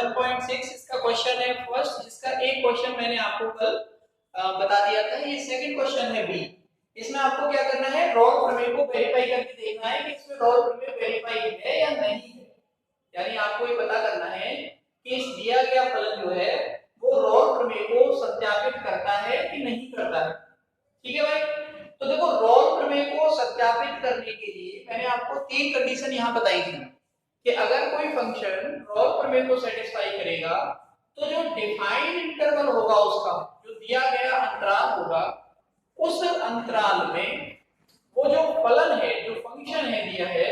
7.6 इसका क्वेश्चन है फर्स्ट, जिसका एक क्वेश्चन मैंने आपको कल बता दिया था। ये सेकंड क्वेश्चन है बी। इसमें आपको क्या करना है, रोल प्रमेय को वेरीफाई करके देखना है कि इसमें रोल प्रमेय वेरीफाई है या नहीं है। यानी आपको ये पता करना है कि इस दिया गया फलन जो है वो रोल प्रमेय को सत्यापित करता है कि नहीं करता है। ठीक है भाई। तो देखो, रोल प्रमेय को सत्यापित करने के लिए मैंने आपको तीन कंडीशन यहाँ बताई थी कि अगर कोई फंक्शन रोल प्रमेय को सेटिस्फाई करेगा तो जो डिफाइंड इंटरवल होगा उसका, जो दिया गया अंतराल होगा, उस अंतराल में वो जो फलन है, जो फंक्शन है दिया है,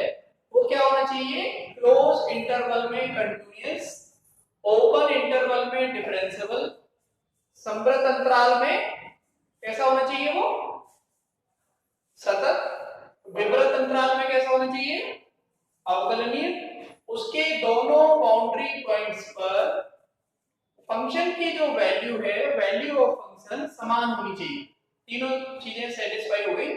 वो क्या होना चाहिए, क्लोज इंटरवल में कंटीन्यूअस, ओपन इंटरवल में डिफरेंशिएबल, समवर्त अंतराल में कैसा होना चाहिए, वो सतत, विवर्त अंतराल में कैसा होना चाहिए, अवकलनीय। उसके दोनों बाउंड्री पॉइंट्स पर फंक्शन की जो वैल्यू है, वैल्यू ऑफ फंक्शन समान होनी चाहिए। तीनों चीजें सेटिस्फाई हो गई।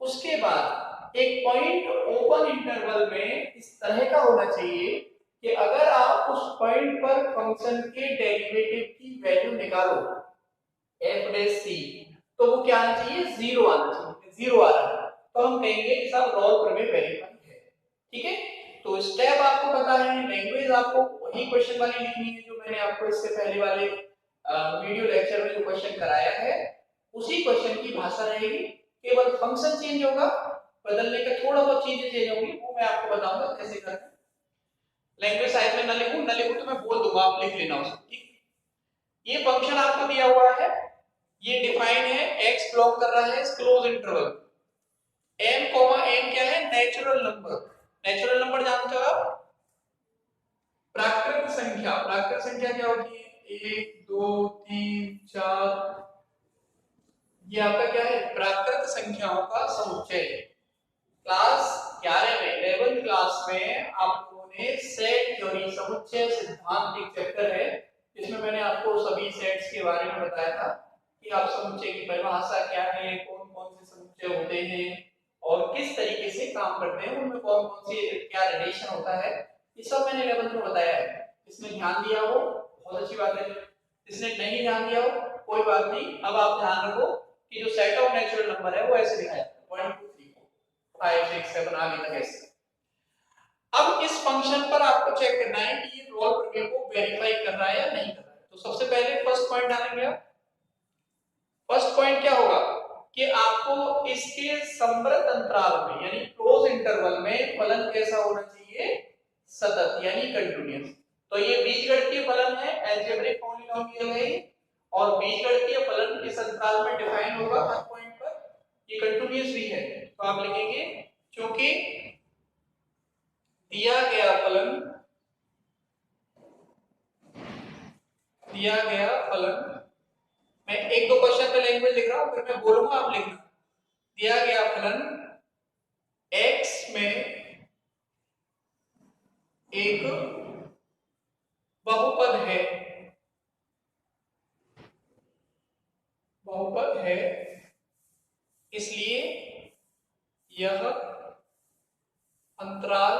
उसके बाद एक पॉइंट ओपन इंटरवल में इस तरह का होना चाहिए कि अगर आप उस पॉइंट पर फंक्शन के डेरिवेटिव की वैल्यू निकालो f डैश c, तो वो क्या आना चाहिए, जीरो आना चाहिए। जीरो आ रहा है तो हम कहेंगे कि साहब रोल प्रमेय वेरीफाई है। ठीक है। तो स्टेप आपको पता है, लैंग्वेज आपको वही क्वेश्चन वाली लिखनी है जो मैंने आपको इससे पहले वाले वीडियो लेक्चर में जो क्वेश्चन कराया है, उसी क्वेश्चन की भाषा रहेगी। केवल फंक्शन चेंज होगा, बदलने का थोड़ा बहुत चीजें चेंज होंगी, वो मैं आपको बताऊंगा कैसे करना है। लैंग्वेज साइड में न लिखूं तो मैं बोल दूंगा, आप लिख लेना उसको। ठीक। ये फंक्शन आपको दिया हुआ है, ये डिफाइन है, x बिलोंग कर रहा है क्लोज इंटरवल, m क्या है, नेचुरल नंबर। नेचुरल नंबर जानते हो आप, प्राकृत संख्या। प्राकृत संख्या क्या होती है, 1 2 3 4, ये आपका क्या है, प्राकृत संख्याओं का समुच्चय। क्लास 11 में, 11th क्लास में आप लोगों ने सेट थ्योरी, समुच्चय सिद्धांत एक चैप्टर है, जिसमें मैंने आपको सभी सेट्स के बारे में बताया था कि आप समुच्चय की परिभाषा क्या है, कौन कौन से समुच्चय होते हैं और किस तरीके से काम करते हैं, उनमें कौन कौन से क्या रिलेशन होता है, ये सब मैंने 11th में बताया है। इसने ध्यान दिया हो बहुत अच्छी बात है, इसने नहीं ध्यान दिया हो कोई बात नहीं। अब आप ध्यान रखो कि जो सेट ऑफ नेचुरल नंबर है वो ऐसे लिखा जाता है 1 2 3 4 5 6 7 आगे तक ऐसे। अब इस फंक्शन पर आपको चेक करना है कि ये रोल प्रमेय को वेरीफाई कर रहा है या नहीं कर रहा है। तो सबसे पहले फर्स्ट पॉइंट डालेंगे आप। फर्स्ट पॉइंट क्या होगा कि आपको इसके समवर्त अंतराल में यानी क्लोज इंटरवल में फलन कैसा होना चाहिए, सतत यानी कंटीन्यूअस। तो ये बीजगणितीय फलन है, अलजेब्रिक पॉलिनोमियल है, और बीजगणितीय फलन इस अंतराल में डिफाइन होगा हर पॉइंट पर, ये कंटीन्यूअस भी है। तो आप लिखेंगे क्योंकि दिया गया फलन, मैं एक दो क्वेश्चन पे लैंग्वेज लिख रहा हूं, फिर मैं बोलूंगा आप लिखना। दिया गया फलन x में एक बहुपद है, इसलिए यह अंतराल,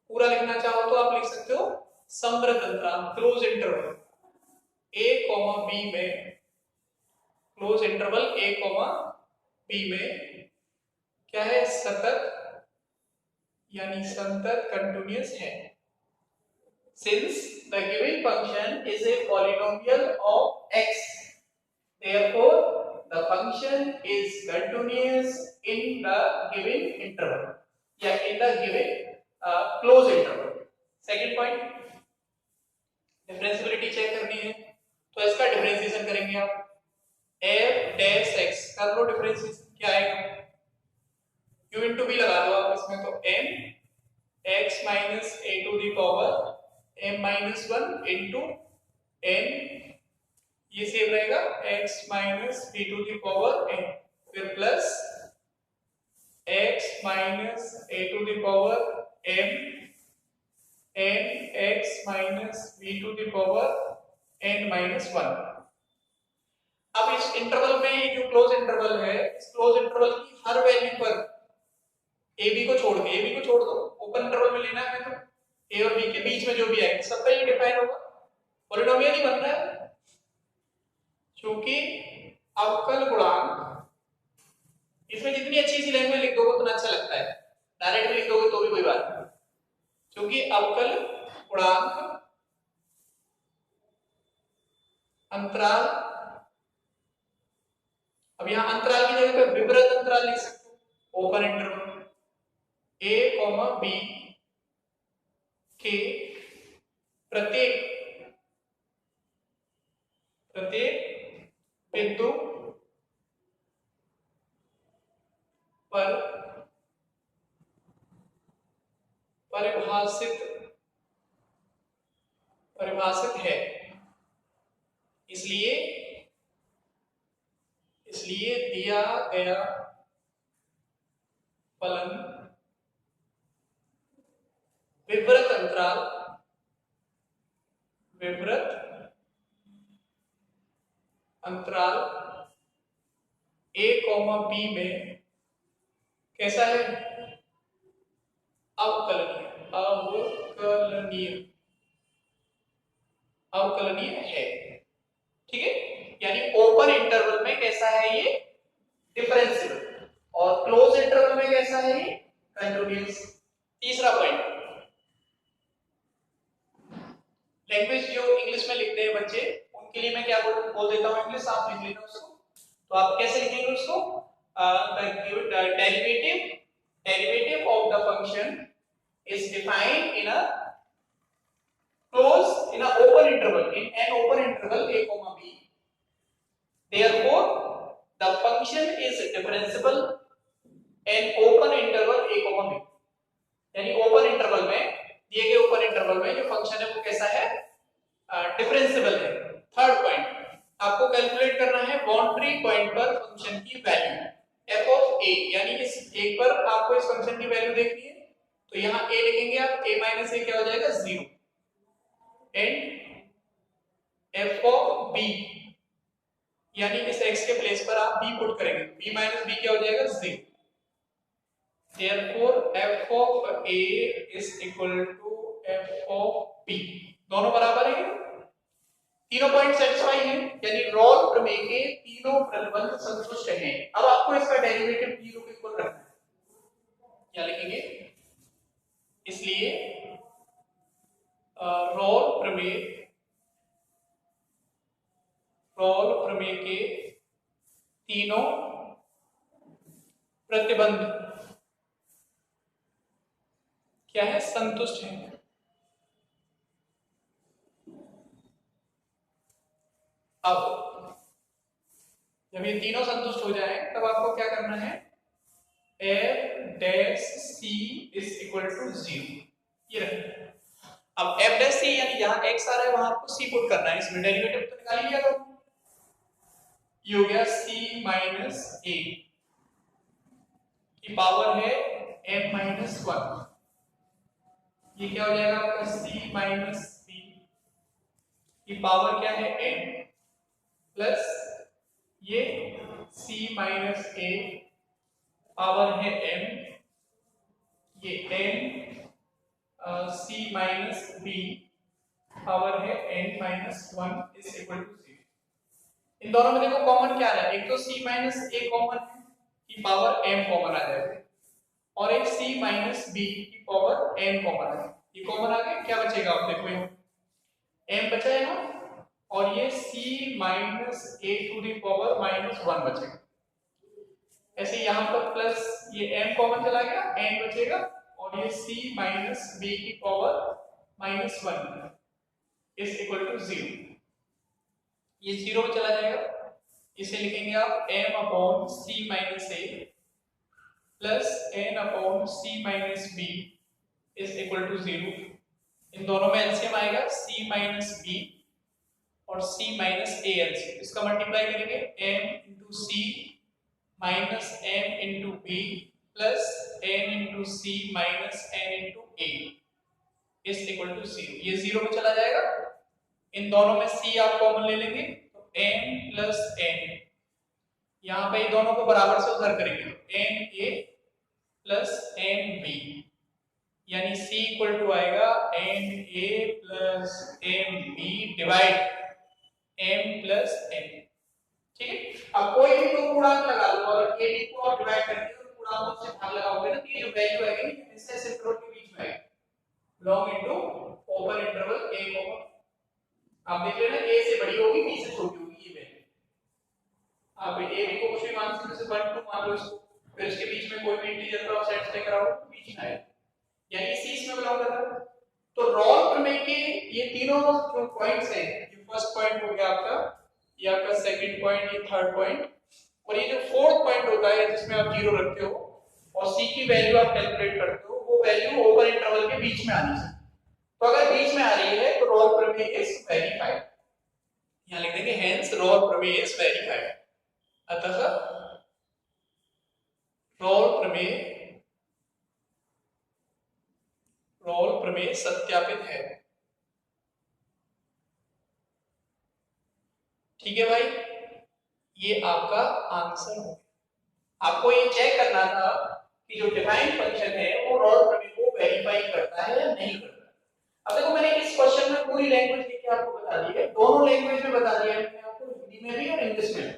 पूरा लिखना चाहो तो आप लिख सकते हो समवर्त अंतराल, क्लोज इंटरवल a, b में, क्लोज इंटरवल a, b में क्या है, सतत यानी संतत, कंटीन्यूअस है। Since the given function is a polynomial of x, therefore the function is continuous in the given interval या in the given close interval. Second point, differentiability check करनी है, तो इसका डिफरेंशिएशन करेंगे आप। f डैश x कर लो differentiation, क्या आएगा, q into b लगा दो आप इसमें, तो m x minus a to the power m minus 1 into n, ये सेम रहेगा x minus b to the power n, फिर plus x minus a to the power m n x minus b to the power n minus 1। अब इस interval में जो close interval है, इस close interval की हर वैल्यू पर ab को छोड़ दो, ओपन इंटरवल में लेना है तो ए और बी के बीच में जो भी आएगा सबका ये डिफाइन होगा, पॉलिनोमियल ही बन रहा है। क्योंकि अवकल गुणांक, इसमें जितनी अच्छी सी लैंग्वेज लिख दोगे उतना अच्छा लगता है, डायरेक्ट लिख दोगे तो भी कोई बात नहीं। क्योंकि अवकल गुणांक अंतराल, अब यहां अंतराल की जगह पे विपरीत अंतराल लिख सकते हो, ओपन इंटरवल a, b के प्रत्येक बिंदु पर परिभाषित है। इसलिए दिया गया फलन विवृत अंतराल a, b में कैसा है? अवकलनीय है। ठीक है, यानी ओपन इंटरवल में कैसा है ये? डिफरेंशियल, और क्लोज इंटरवल में कैसा है ये? कंटीन्यूअस। तीसरा पॉइंट, लैंग्वेज जो इंग्लिश में लिखते हैं बच्चे, उनके लिए मैं क्या बोल देता हूं इंग्लिश, आप लिख लेना उसको। तो आप कैसे लिखेंगे उसको? Derivative of the function is defined in an open interval, in an open interval a comma b. Therefore the function is differentiable in open interval a comma b. यानी ओपन इंटरवल में, दिए गए ओपन इंटरवल में जो function है वो कैसा है? डिफरेंशिएबल है। थर्ड पॉइंट, आपको कैलकुलेट करना है बाउंड्री पॉइंट पर फंक्शन की वैल्यू f ऑफ a, यानी इस एक पर आपको इस फंक्शन की वैल्यू देखनी है, तो यहाँ a लिखेंगे आप, a माइनस a क्या हो जाएगा? 0। एंड f ऑफ b, यानी इस x के प्लेस पर आप b पुट करेंगे, b माइनस b क्या हो जाएगा? 0। therefore f of a is equal to f of b, दोनों बराबर है। तीनों पॉइंट सेटिस्फाई हैं, यानी रोल प्रमेय के तीनों प्रतिबंध संतुष्ट हैं। अब आपको इसका डेरिवेटिव 0 के इक्वल रखना है, क्या लिखेंगे? इसलिए रोल प्रमेय के तीनों प्रतिबंध क्या है? संतुष्ट हैं। अब जब ये तीनों संतुष्ट हो जाए तब आपको क्या करना है? f dash c is equal to 0, ये रखना। अब f डैश c यानी जहां x आ रहा है वहां आपको c पुट करना है, इसमें डेरिवेटिव तो निकाल लिया करो। ये हो गया c माइनस a की पावर है m माइनस 1, ये क्या हो जाएगा आपका? c माइनस b की पावर क्या है? n, प्लस ये c माइनस a पावर है m, ये n c minus b power है n minus 1 is equal to 0। इन दोनों में देखो कॉमन क्या है? एक तो c माइनस a कॉमन है की पावर m कॉमन आ जाएगा, और एक c माइनस b की पावर n कॉमन है, ये कॉमन आ गया। क्या बचेगा? आप देखो m बचा है ना, और ये c minus a to the power minus 1 बचेगा। ऐसे यहाँ पर प्लस ये m कॉमन चला गया, n बचेगा, और ये c माइनस b की power minus 1 is equal to 0, ये 0 में चला जाएगा। इसे लिखेंगे आप m upon c minus a plus n upon c minus b is equal to 0। इन दोनों में एलसीएम आएगा c माइनस b और c माइनस a एलसीएम, इसका मल्टीप्लाई करेंगे m into c minus m into b plus n into c minus n into a is equal to 0, ये 0 में चला जाएगा। इन दोनों में c आप कॉमन ले लेंगे, तो m प्लस n, यहाँ पे ये दोनों को बराबर से उधर करेंगे, तो n a plus n b, यानी c इक्वल टू आएगा m a plus m b divide m plus n। ठीक है, अब कोई भी दो पूर्णांक लगा लो और a b को आप डिवाइड करके उन पूर्णांकों से भाग लगाओगे ना, तो ये जो वैल्यू आएगी इससे सिंपल के बीच में आएगी long into open interval a comma, आप देख लेना a से बड़ी होगी b से छोटी होगी ये वैल्यू। आप a b को कुछ भी मान सकते हैं, 1 2 मान लो इसको, फिर इसके बीच में कोई भी इंटीजर का सेट लेकर आओ बीच में आएगा, यानी c इसमें बिलोंग करता है। तो रॉल प्रमेय के ये तीनों जो पॉइंट्स हैं, ये फर्स्ट पॉइंट हो गया आपका, ये आपका सेकंड पॉइंट, ये थर्ड पॉइंट, और ये जो फोर्थ पॉइंट होता है जिसमें आप जीरो रखते हो और c की वैल्यू आप कैलकुलेट करते हो, वो वैल्यू ओपन इंटरवल के बीच में आनी चाहिए। तो अगर बीच में आ रही है तो रॉल प्रमेय इज वेरीफाइड, यहां लिख देंगे हेंस रॉल प्रमेय इज वेरीफाइड। अतः रॉल प्रमेय सत्यापित है। ठीक है भाई, ये आपका आंसर हो। आपको ये चेक करना था कि जो डिफाइंड फंक्शन है वो रॉल प्रमेय को वेरीफाई करता है या नहीं करता। अब देखो मैंने इस क्वेश्चन में पूरी लैंग्वेज लिख के आपको बता दी है, दोनों लैंग्वेज में बता दिया है मैंने आपको, हिंदी में भी और इंग्लिश में।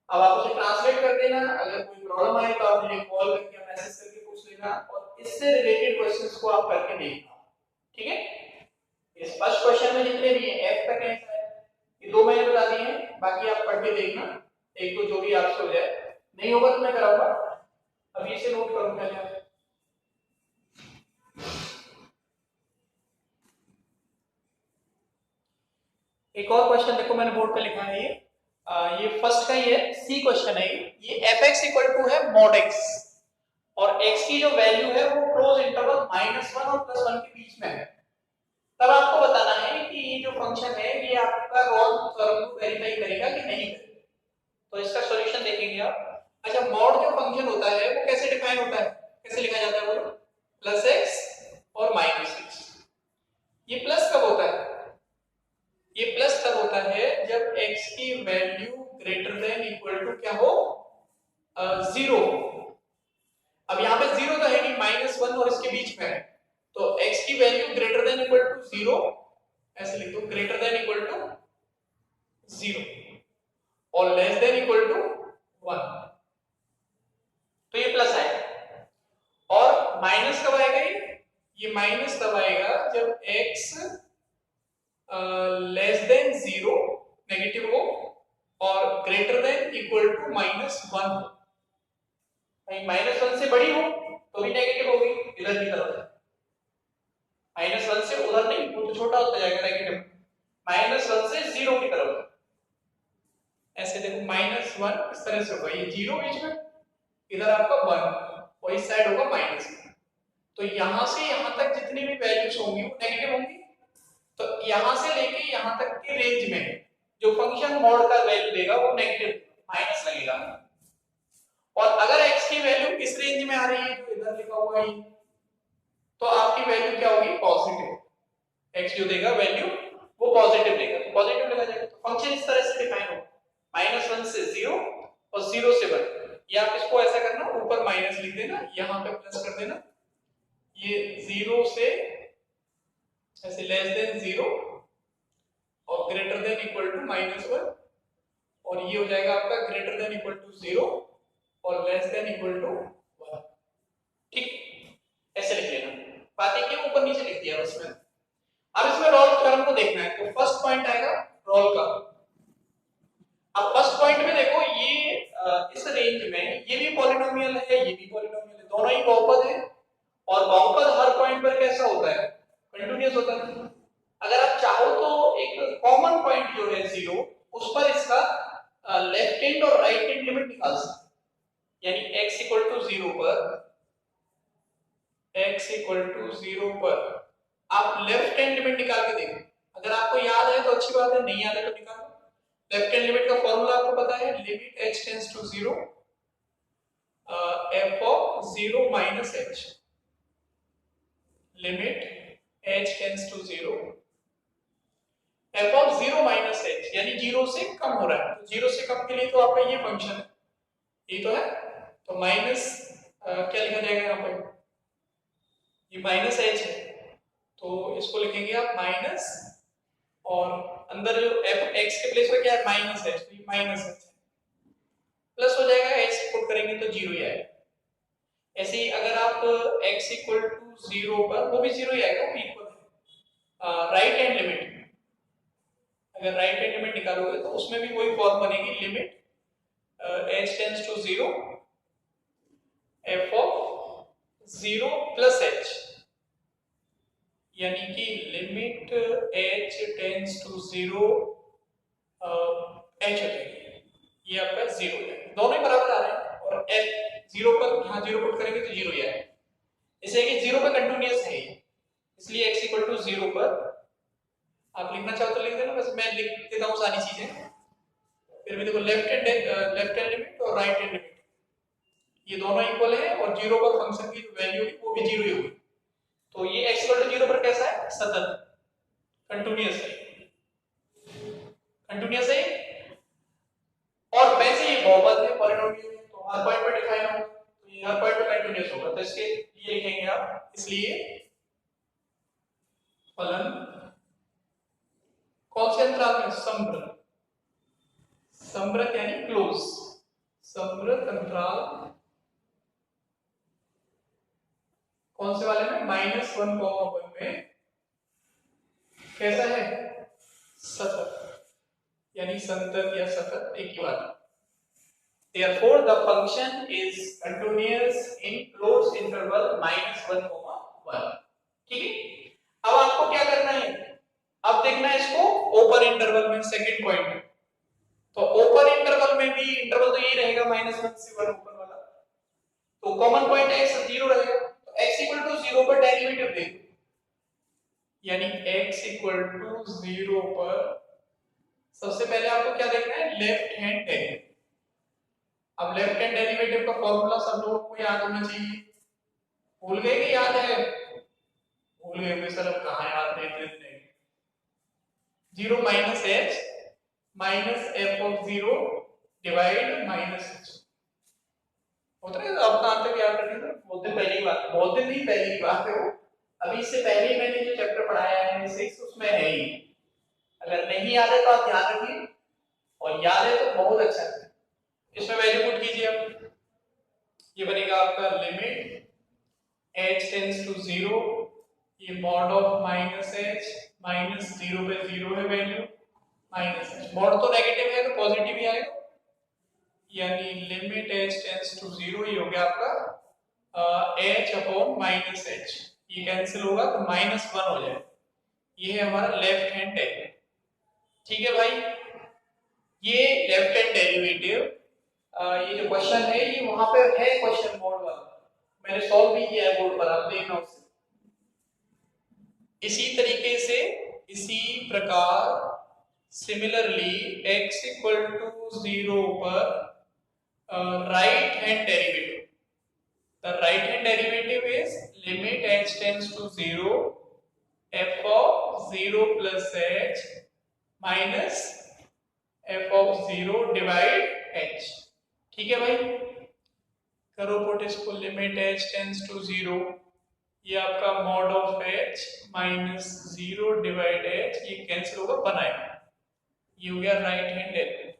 अब आप उसे ट्रांसलेट कर देना, अगर कोई प्रॉब्लम आए तो आप मुझे कॉल करके मैसेज करके पूछ लेना और इससे रिलेटेड क्वेश्चंस को आप करके देखना। ठीक है, इस फर्स्ट क्वेश्चन में जितने भी हैं f तक है, ये दो मैंने बता दिए हैं, बाकी आप पढ़ के देखना, एक तो जो भी आपसे हो जाए, नहीं होगा तो मैं कराऊंगा। अभी इसे नोट करूं पहले आप। एक और क्वेश्चन देखो मैंने बोर्ड पे लिखा है, ये फर्स्ट का ही है, सी क्वेश्चन है ये fx इक्वल टू है mod x और x की जो वैल्यू है वो क्लोज इंटरवल -1 और +1 के बीच में है। तब आपको बताना है कि ये जो फंक्शन है ये आपका रॉल थ्योरम को वेरीफाई करेगा कि नहीं करेगा। तो इसका सॉल्यूशन देखेंगे आप। अच्छा, मॉड जो फंक्शन होता है वो कैसे डिफाइन होता है, कैसे लिखा जाता है बोलो, +x और -x। ये प्लस कब होता है, ये प्लस तब होता है जब x की value greater than equal to क्या हो, 0। अब यहाँ पे 0 तो है नहीं, -1 और इसके बीच में है, तो x की value greater than equal to 0, ऐसे लिख दो, ग्रेटर देन इक्वल टू 0 और लेस देन इक्वल टू 1, तो ये प्लस आएगा। और माइनस कब आएगा, ये माइनस तब आएगा जब x लेस देन 0 नेगेटिव हो और ग्रेटर देन इक्वल टू -1 हो। -1 से बड़ी हो तो भी नेगेटिव होगी, इधर की तरफ, -1 से उधर नहीं, वो तो छोटा होता जाएगा नेगेटिव, -1 से 0 की तरफ, ऐसे देखो -1 इस तरह से होगा, ये 0 बीच में, इधर आपका 1 और इस साइड होगा -1। तो यहां से यहां तक जितनी भी वैल्यूज होंगी वो नेगेटिव होंगी, तो यहां से लेके यहां तक के रेंज में जो फंक्शन मॉड का वैल्यू देगा वो नेगेटिव माइनस लगेगा। और अगर x की वैल्यू इस रेंज में आ रही है जो इधर लिखा हुआ है, तो आपकी वैल्यू क्या होगी, पॉजिटिव। x जो देगा वैल्यू वो पॉजिटिव देगा, तो पॉजिटिव लिखा जाएगा। तो फंक्शन इस तरह से डिफाइन होगा, -1 से 0 और 0 से 1। या आप इसको ऐसा करना, ऊपर माइनस लिख देना, यहां पे प्लस कर देना, ये 0 से ऐसे लेस देन 0 और ग्रेटर देन इक्वल टू -1, और ये हो जाएगा आपका ग्रेटर देन इक्वल टू 0 और लेस देन इक्वल टू 1। ठीक, ऐसे लिख लेना, बाकी के ऊपर नीचे लिख दिया बस मैंने। अब इसमें रॉल थ्योरम को देखना है, तो फर्स्ट पॉइंट आएगा रॉल का। अब फर्स्ट पॉइंट में देखो ये इस रेंज में ये भी पॉलिनोमियल है, ये भी पॉलिनोमियल है, दोनों ही बहुपद है, और बहुपद हर पॉइंट पर कैसा होता है, कंटीन्यूअस होता है। अगर आप चाहो तो एक कॉमन पॉइंट जो है 0, उस पर इसका लेफ्ट हैंड और राइट हैंड लिमिट निकाल सकते, यानी x इक्वल टू 0 पर आप लेफ्ट हैंड लिमिट निकाल के देखो। अगर आपको याद है तो अच्छी बात है, नहीं याद है तो निकालो। लेफ्ट हैंड लिमिट का फॉर्मूला आपको पता है, limit h tends to 0 f of 0 minus h, limit h tends to 0 f of 0 minus h, यानी 0 से कम हो रहा है, तो 0 से कम के लिए तो आपका ये फंक्शन है, ये तो है, तो माइनस क्या लिखा जाएगा यहाँ पर, ये माइनस एच है तो इसको लिखेंगे आप माइनस, और अंदर जो एफ एक्स के प्लेस पे क्या है माइनस एच, तो ये माइनस एच प्लस हो जाएगा, एच पुट करेंगे तो जीरो ही आएगा। ऐसे ही अगर आप x इक्वल टू जीरो पर, वो भी जीरो ही आएगा, वो इक्वल है। राइट हैंड लिमिट, अगर राइट हैंड लिमिट निकालोगे तो उसमें भी वही फॉर्म बनेगी, limit h tends to zero f of zero plus h, यानी कि limit h tends to zero h हो जाएगी, ये आपका जीरो हो जाएगा, दोनों ही बराबर आ रहे हैं, और f जीरो पर यहाँ जीरो पुट करेंगे तो जीरो ही आएगा। इसे कि जीरो पे कंटिन्यूअस है, इसलिए x इक्वल टू जीरो पर आप लिखना चाहो तो लिख देना, बस मैं लिख देता हूँ सारी चीजें। फिर भी देखो लेफ्ट हैंड लिमिट और राइट हैंड लिमिट ये दोनों इक्वल है, और जीरो पर फंक्शन की जो वैल्यू है वो भी जीरो ही होगी, तो ये x इक्वल टू जीरो पर कैसा है, सतत कंटिन्यूअस है, कंटिन्यूअस है, और वैसे ही बहुपद है, पॉलिनोमियल है, तो हर पॉइंट पे डिफाइन होगा, तो ये हर पॉइंट पे कंटिन्यूअस होगा, तो इसके लिए लिखेंगे आप, इसलिए फलन कौन से अंतराल में, समवृत्त, समवृत्त यानी क्लोज, समवृत्त अंतराल कौन से वाले में, -1,1 में कैसा है, सतत, यानी संतत या सतत एक ही बात है। Therefore the function is continuous in closed interval -1,1। ठीक है, अब आपको क्या करना है, अब देखना है इसको ओपन इंटरवल में, सेकंड पॉइंट, तो ओपन इंटरवल में भी इंटरवल तो यही रहेगा -1 से 1 ओपन वाला, तो कॉमन पॉइंट x जीरो रहेगा, तो x इक्वल टू जीरो पर डेरिवेटिव देखो, यानी x इक्वल टू जीरो पर सबसे पहले आपको क्या देखना है, लेफ्ट हैंड डेरिवेटिव। अब लेफ्ट हैंड डेरिवेटिव का फॉर्मूला सब लोगों को याद होना चाहिए, भूल गए कि याद है, भूल गए होंगे सर, अब कहां याद रहते हैं, zero minus H minus F of zero divide minus H होता है, अब कहां तक याद रखेंगे, बहुत दिन पहले की बात, बहुत दिन नहीं पहले की बात है वो, अभी इससे पहले मैंने जो चैप्टर पढ़ाया है 6 उसमें है ही, अगर नहीं याद है तो आप ध्यान रखिए, और याद है तो बहुत अच्छा है। इसमें वैल्यू पुट कीजिए आप, ये बनेगा आपका limit h tends to zero, ये mod of minus h, minus zero पे जीरो है वैल्यू, माइनस h, मॉड तो नेगेटिव है तो पॉजिटिव ही आएगा, यानी limit h tends to zero, ये हो गया आपका h अपॉन माइनस h, ये कैंसिल होगा तो -1 हो जाएगा, ये है हमारा लेफ्ट हैंड डेरिवेटिव। ठीक है भाई, ये लेफ्ट हैंड डेरिवेटिव, ये जो क्वेश्चन है ये वहां पे है क्वेश्चन बोर्ड वाला, मैंने सॉल्व भी किया है बोर्ड पर, आप देखना उसे। इसी तरीके से इसी प्रकार similarly x equal to zero पर right hand derivative, the right hand derivative is limit h tends to zero f of zero plus h minus f of zero divide h। ठीक है भाई, करो पुट इसको, limit h tends to zero, ये आपका mod of h minus zero divide h, ये cancel होगा, बनाएगा, ये हो गया राइट हैंड डेरिवेटिव।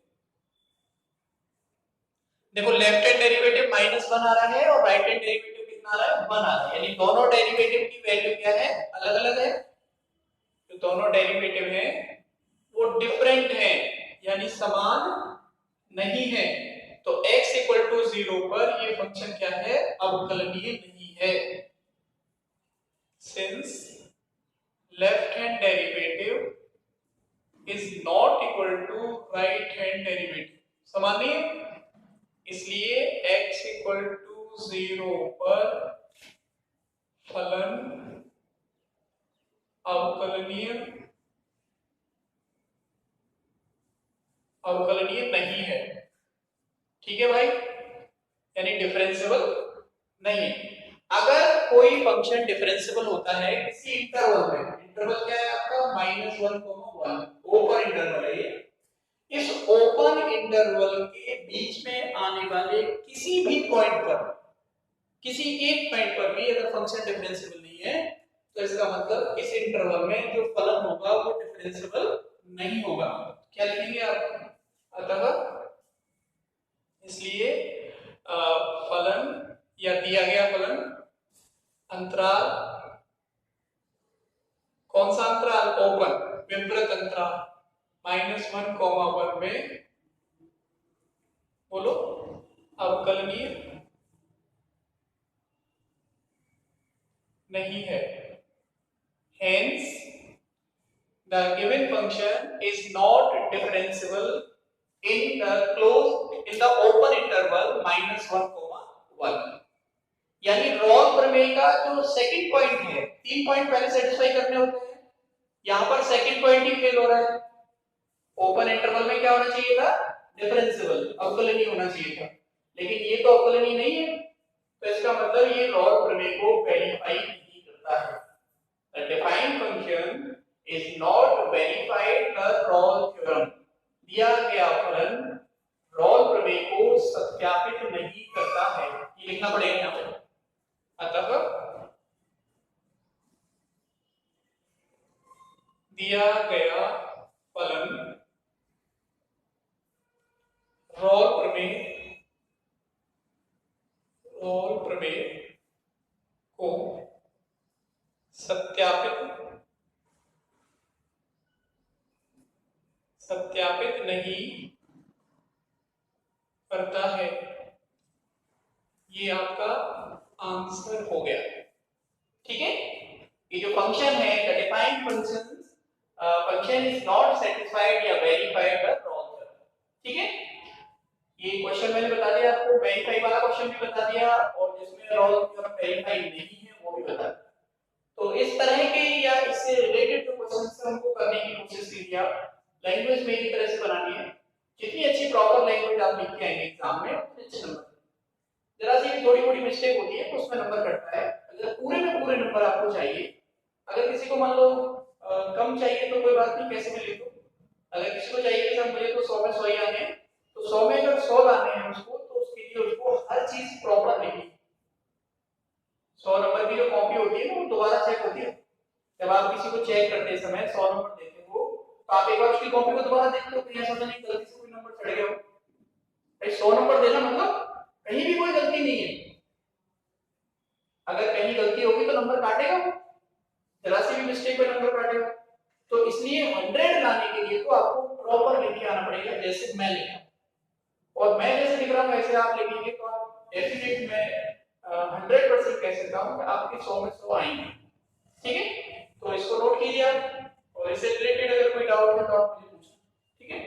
देखो लेफ्ट हैंड डेरिवेटिव -1 आ रहा है और राइट हैंड डेरिवेटिव कितना आ रहा है, 1 आ रहा है, यानी दोनों डेरिवेटिव की वैल्यू क्या है, अलग अलग है, जो दोनों डेरिवेटिव है वो डिफरेंट है, यानी समान नहीं है, तो x इक्वल टू जीरो पर ये फंक्शन क्या है, अवकलनीय नहीं है, since left hand derivative is not equal to right hand derivative, समान नहीं है, इसलिए x इक्वल टू जीरो पर फलन अवकलनीय नहीं है। ठीक है भाई, यानी डिफरेंशिएबल नहीं है। अगर कोई फंक्शन डिफरेंशिएबल होता है किसी इंटरवल में, इंटरवल क्या है आपका -1,1, ओपन इंटरवल है ये, इस ओपन इंटरवल के बीच में आने वाले किसी भी पॉइंट पर, किसी एक पॉइंट पर भी अगर फंक्शन डिफरेंशिएबल नहीं है, तो इसका मतलब इस इंटरवल में जो फलन होगा वो डिफरेंशिएबल नहीं होगा। क्या लिखेंगे आप? अतः इसलिए फलन या दिया गया फलन अंतराल, कौन सा अंतराल? ओपन विवृत अंतराल -1, 1 में बोलो अवकलनीय नहीं है। Hence, the given function is not differentiable in the open interval -1, 1। यानी रॉल प्रमेय का जो सेकंड पॉइंट है, 3 पॉइंट पहले सेटिस्फाई करने होते हैं, यहां पर सेकंड पॉइंट ही फेल हो रहा है। ओपन इंटरवल में क्या होना चाहिए था? डिफरेंशिएबल, अवकलनीय होना चाहिए था, लेकिन ये तो अवकलनीय नहीं है, तो इसका मतलब ये रॉल प्रमेय को वेरीफाई नहीं करता है। The defined function is not verified per Rolle theorem। दिया गया फलन रॉल प्रमेय को सत्यापित नहीं करता है, ये लिखना पड़ेगा यहाँ पे। अतः दिया गया फलन रॉल प्रमेय को सत्यापित नहीं करता है। ये आपका आंसर हो गया, ठीक है। ये जो फंक्शन है, the defined function is not satisfied या वेरीफाइड बाय रॉल थ्योरम, ठीक है। ये क्वेश्चन मैंने बता दिया आपको, वेरीफाई वाला क्वेश्चन भी बता दिया, और जिसमें रॉल थ्योरम वेरीफाई नहीं है वो भी बता दिया। तो इस तरह के या इससे रिलेटेड जो क्वेश्चंस है उनको करने की कोशिश कीजिए आप। लैंग्वेज मेरी तरह से बनानी है, जितनी अच्छी प्रॉपर लैंग्वेज आप लिख के आएंगे एग्जाम में उतने अच्छे नंबर। जरा सी भी थोड़ी मोड़ी मिस्टेक होती है तो उसमें नंबर कटता है। अगर पूरे में पूरे नंबर आपको चाहिए, अगर किसी को मान लो कम चाहिए तो कोई बात नहीं, कैसे भी लिख दो। अगर किसी को चाहिए कि मुझे तो 100 में 100 ही आने हैं, तो 100 में अगर 100 लाने हैं उसको, तो उसके लिए उसको हर चीज प्रॉपर लिखनी। 100 नंबर की जो कॉपी होती है ना, वो दोबारा चेक होती है। जब आप किसी को चेक करते समय 100 नंबर देते हो, तो आप एक बार उसकी कॉपी को दोबारा देखते हो, कहीं ऐसा नहीं गलती से कोई नंबर चढ़ गया हो। भाई 100 नंबर देना मतलब कहीं भी कोई गलती नहीं है। अगर कहीं गलती होगी तो नंबर काटेगा वो, जरा सी भी मिस्टेक पे नंबर काटेगा। तो इसलिए 100 लाने के लिए तो आपको प्रॉपर लिख के आना पड़ेगा, जैसे मैं लिखा, और मैं जैसे लिख रहा हूं वैसे आप लिखेंगे तो आप डेफिनेट मैं 100% कह सकता हूं कि आपके 100 में 100 आएंगे, ठीक है। तो इसको नोट कीजिए आप, और इससे रिलेटेड अगर कोई डाउट है तो आप मुझे पूछिए, ठीक है।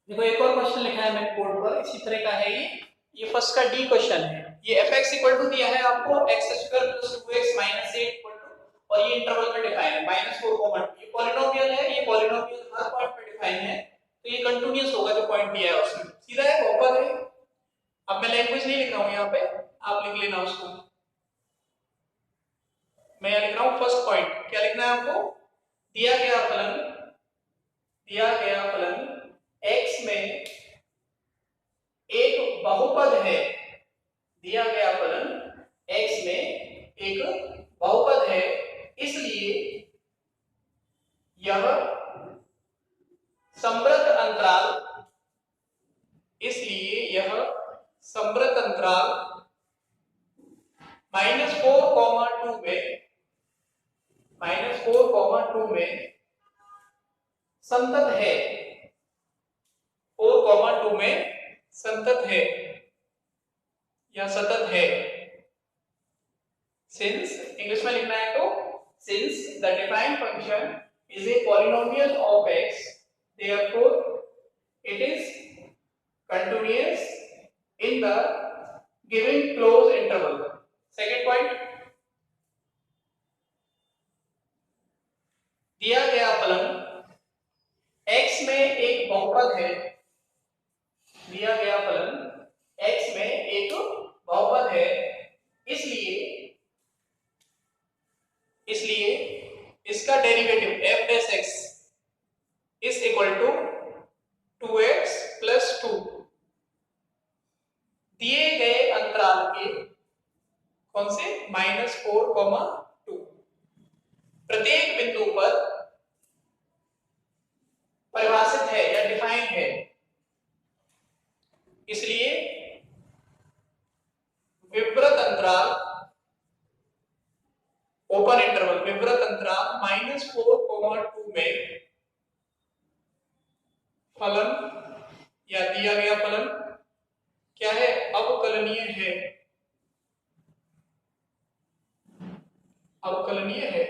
देखो एक और क्वेश्चन लिखा है मैंने बोर्ड पर, इसी तरह का है ये फर्स्ट का डी क्वेश्चन है। ये fx इक्वल टू दिया है आपको x² + 2x - 8 इक्वल टू, और ये इंटरवल में डिफाइन है -4, ये पॉलिनोमियल है, ये पॉलिनोमियल हर पॉइंट पे डिफाइन है, तो ये कंटीन्यूअस होगा जो पॉइंट दिया है उसमें, सीधा है, बहुपद है। अब मैं लैंग्वेज नहीं लिख रहा हूं यहाँ पे, आप लिख लेना उसको। मैं यहाँ लिख रहा हूं फर्स्ट पॉइंट, क्या लिखना है आपको? दिया गया फलन x में एक बहुपद है, दिया गया फलन x में एक बहुपद है, इसलिए यह समवृत्त अंतराल, -4, 2 में संतत है, 4, 2 में संतत है या सतत है। सिंस इंग्लिश में लिखना है तो since the defined function is a polynomial of x, therefore it is continuous in the given closed interval। Second point, दिया गया फलन x में एक बहुपद है, दिया गया फलन x में एक बहुपद है, इसलिए इसका derivative f(x) is equal to 2x + 2। 2 में फलन या दिया गया फलन क्या है, अवकलनीय है, अवकलनीय है।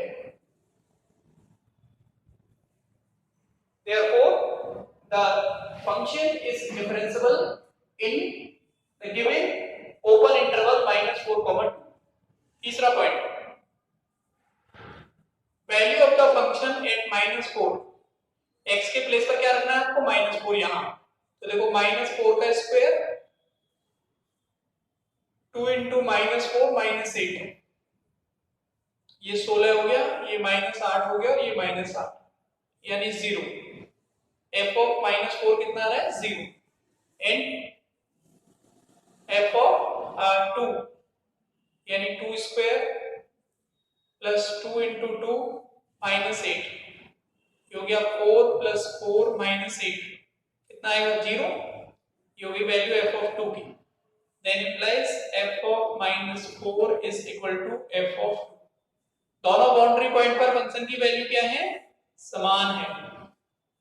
Therefore, the function is differentiable in the given open interval -4, 2। तीसरा point, value of the function at -4, x के प्लेस पर क्या रखना है आपको, -4 यहां। तो देखो -4 का स्क्वायर 2 इंटू -4 -8, ये 16 हो गया, ये -8 हो गया और ये -8, यानी 0। f ऑफ -4 कितना आ रहा है, 0। एंड f ऑफ 2 यानी 2 स्क्वायर प्लस 2 इंटू 2 -8, ये हो गया 4 प्लस 4 -8, कितना आएगा, 0। ये होगी वैल्यू f ऑफ 2 की। Then implies f of -4 is equal to f of 2। दोनों बाउंड्री पॉइंट पर फंक्शन की वैल्यू क्या है, समान है।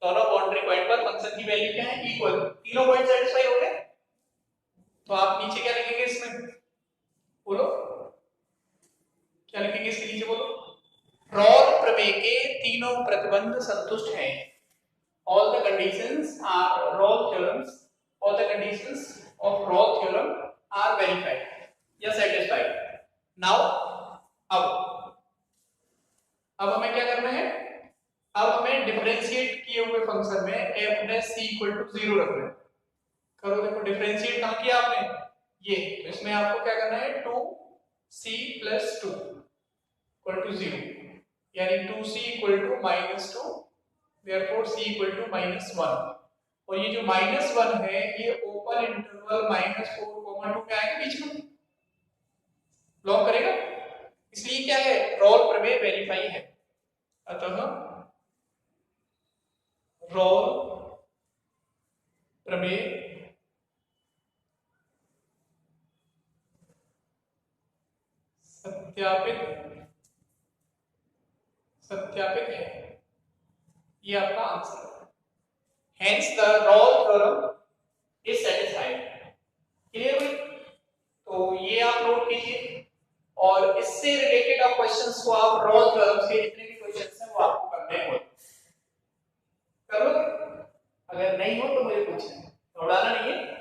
दोनों बाउंड्री पॉइंट पर फंक्शन की वैल्यू क्या है, इक्वल। तीनों पॉइंट सेटिस्फाई हो गए, तो आप नीचे क्या लिखेंगे इसमें, बोलो क्या लिखेंगे इसके नीचे, बोलो। रॉल प्रमेय के तीनों प्रतिबंध संतुष्ट हैं। All the conditions are Rolle theorems, all the conditions of Rolle theorem are verified या satisfied। Now अब हमें क्या करना है, अब हमें डिफरेंशिएट किए हुए फंक्शन में f dash c equal to 0 रखना है। करो, देखो डिफरेंशिएट कहां किया आपने, ये, तो इसमें आपको क्या करना है, 2c प्लस 2 इक्वल टू 0, यानी 2c equal to -2, therefore c equal to -1। और ये जो -1 है ये ओपन इंटरवल -4, 2 में आएगा, बीच में ब्लॉक करेगा, इसलिए क्या है, रोल प्रमेय वेरीफाई है। अतः रोल प्रमेय सत्यापित है, ये आपका आंसर है। Hence the Rolle theorem is satisfied। Clear हुई? तो ये आप नोट कीजिए, और इससे रिलेटेड आप क्वेश्चंस को आप रोल थ्योरम के जितने भी क्वेश्चंस हैं वो आपको करने होंगे। करोगे? अगर नहीं हो तो मुझे पूछना, घबराना नहीं है।